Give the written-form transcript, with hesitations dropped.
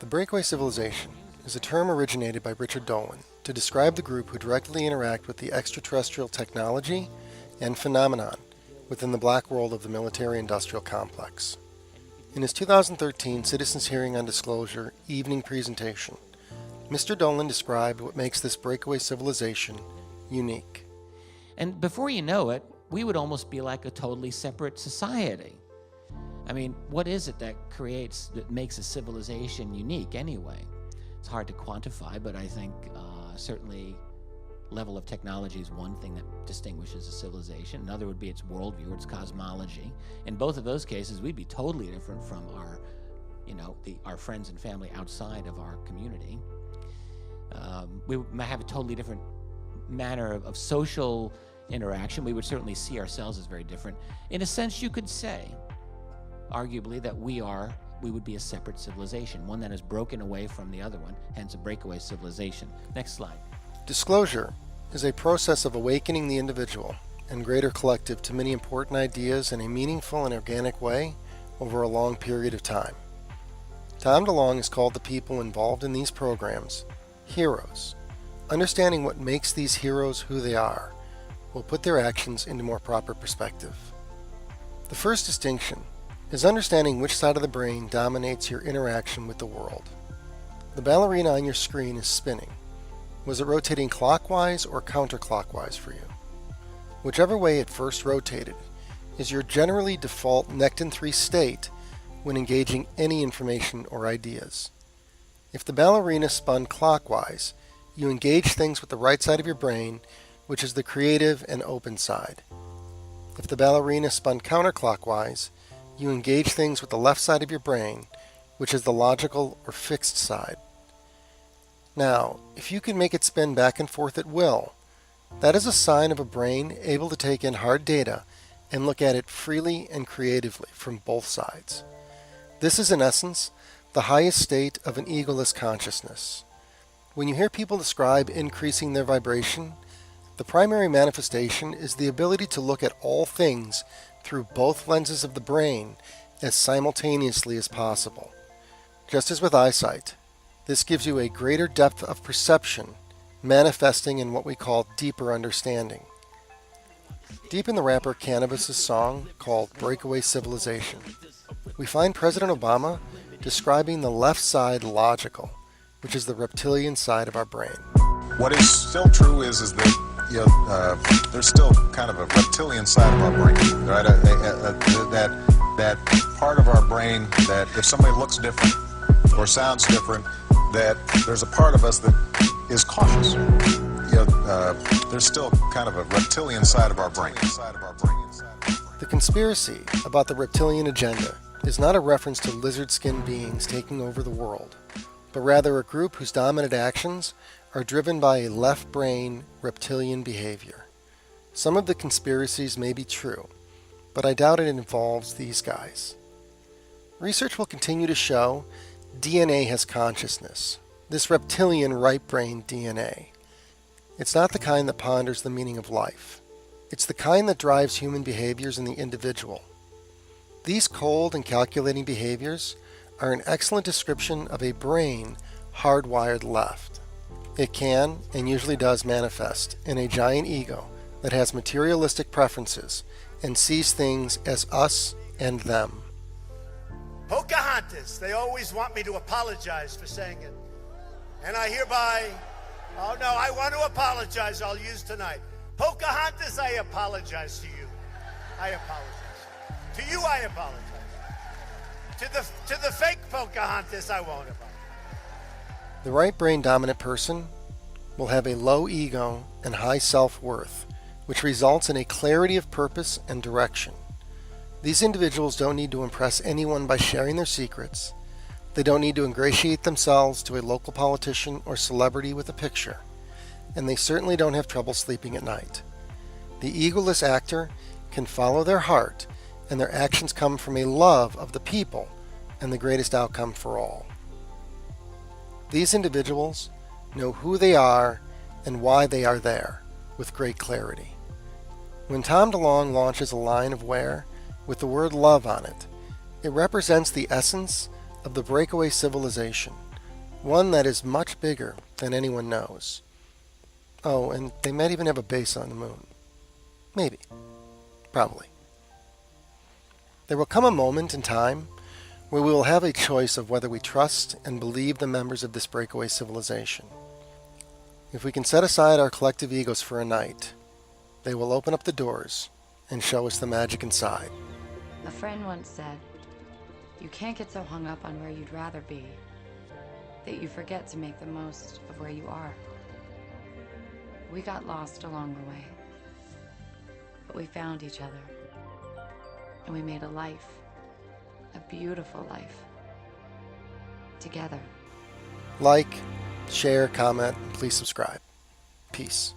The Breakaway Civilization is a term originated by Richard Dolan to describe the group who directly interact with the extraterrestrial technology and phenomenon within the black world of the military-industrial complex. In his 2013 Citizens Hearing on Disclosure evening presentation, Mr. Dolan described what makes this breakaway civilization unique. And before you know it, we would almost be like a totally separate society. I mean, what is it that makes a civilization unique anyway? It's hard to quantify, but I think certainly level of technology is one thing that distinguishes a civilization. Another would be its worldview, its cosmology. In both of those cases, we'd be totally different from our friends and family outside of our community. We might have a totally different manner of social interaction. We would certainly see ourselves as very different. In a sense, you could say, arguably, that we would be a separate civilization, one that is broken away from the other one, hence a breakaway civilization. Next slide. Disclosure is a process of awakening the individual and greater collective to many important ideas in a meaningful and organic way over a long period of time. Tom DeLonge has called the people involved in these programs heroes. Understanding what makes these heroes who they are will put their actions into more proper perspective. The first distinction is understanding which side of the brain dominates your interaction with the world. The ballerina on your screen is spinning. Was it rotating clockwise or counterclockwise for you? Whichever way it first rotated is your generally default Necton 3 state when engaging any information or ideas. If the ballerina spun clockwise, you engage things with the right side of your brain, which is the creative and open side. If the ballerina spun counterclockwise, you engage things with the left side of your brain, which is the logical or fixed side. Now, if you can make it spin back and forth at will, that is a sign of a brain able to take in hard data and look at it freely and creatively from both sides. This is, in essence, the highest state of an egoless consciousness. When you hear people describe increasing their vibration, the primary manifestation is the ability to look at all things through both lenses of the brain as simultaneously as possible. Just as with eyesight, this gives you a greater depth of perception, manifesting in what we call deeper understanding. Deep in the rapper Canibus' song called Breakaway Civilization, we find President Obama describing the left side logical, which is the reptilian side of our brain. What is still true is that there's still kind of a reptilian side of our brain, right? That part of our brain that if somebody looks different or sounds different, that there's a part of us that is cautious. There's still kind of a reptilian side of our brain. The conspiracy about the reptilian agenda is not a reference to lizard-skinned beings taking over the world, but rather a group whose dominant actions are driven by a left-brain reptilian behavior. Some of the conspiracies may be true, but I doubt it involves these guys. Research will continue to show DNA has consciousness, this reptilian right-brain DNA. It's not the kind that ponders the meaning of life. It's the kind that drives human behaviors in the individual. These cold and calculating behaviors are an excellent description of a brain hardwired left. It can, and usually does, manifest in a giant ego that has materialistic preferences and sees things as us and them. Pocahontas, they always want me to apologize for saying it. And I hereby, oh no, I want to apologize, I'll use tonight. Pocahontas, I apologize to you. I apologize. To you, I apologize. To the fake Pocahontas, I won't apologize. The right brain dominant person will have a low ego and high self-worth, which results in a clarity of purpose and direction. These individuals don't need to impress anyone by sharing their secrets. They don't need to ingratiate themselves to a local politician or celebrity with a picture. And they certainly don't have trouble sleeping at night. The egoless actor can follow their heart, and their actions come from a love of the people and the greatest outcome for all. These individuals know who they are and why they are there with great clarity. When Tom DeLonge launches a line of wear with the word love on it, it represents the essence of the breakaway civilization. One that is much bigger than anyone knows. Oh, and they might even have a base on the moon. Maybe. Probably. There will come a moment in time where we will have a choice of whether we trust and believe the members of this breakaway civilization. If we can set aside our collective egos for a night, they will open up the doors and show us the magic inside. A friend once said, "You can't get so hung up on where you'd rather be that you forget to make the most of where you are." We got lost along the way, but we found each other, and we made a life, a beautiful life, together. Like, share, comment, and please subscribe. Peace.